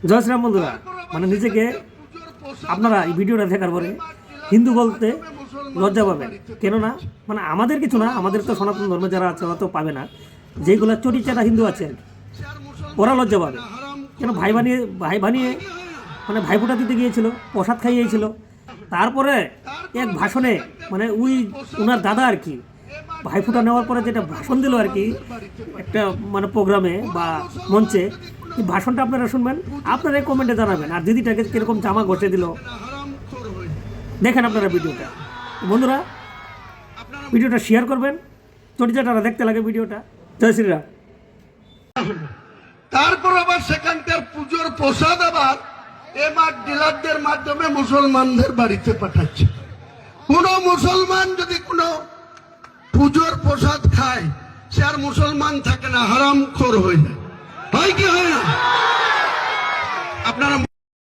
জয় শ্রীরাম বন্ধুরা, মানে নিজেকে আপনারা এই ভিডিওটা দেখার পরে হিন্দু বলতে লজ্জা পাবেন। কেননা মানে আমাদের কিছু না, আমাদের তো সনাতন ধর্মে যারা আছে ওরা তো পাবে না, যেগুলো চটিচাটা হিন্দু আছে ওরা লজ্জা পাবে। কেন ভাই বানিয়ে মানে ভাইফোঁটা দিতে গিয়েছিল, প্রসাদ খাইয়েছিল, তারপরে এক ভাষণে মানে ওনার দাদা আর কি ভাইফোঁটা নেওয়ার পরে যেটা ভাষণ দিল আর কি একটা মানে প্রোগ্রামে বা মঞ্চে, এই ভাষণটা আপনারা শুনবেন, আপনারা কমেন্টে জানাবেন। আর দিদিটাকে কীরকম জামা ঘষে দিল দেখেন আপনারা ভিডিওটা। বন্ধুরা ভিডিওটা শেয়ার করবেন, চটিচাটারা দেখতে লাগে ভিডিওটা। জয় শ্রীরাম। তারপর আবার সেখানকার পুজোর প্রসাদ আবার এবার ডিলারদের মাধ্যমে মুসলমানদের বাড়িতে পাঠাচ্ছে। কোন মুসলমান যদি কোন পুজোর প্রসাদ খায় সে আর মুসলমান থাকে না, হারামখোর হয়ে যায়। হয় কি হয় না? আপনারা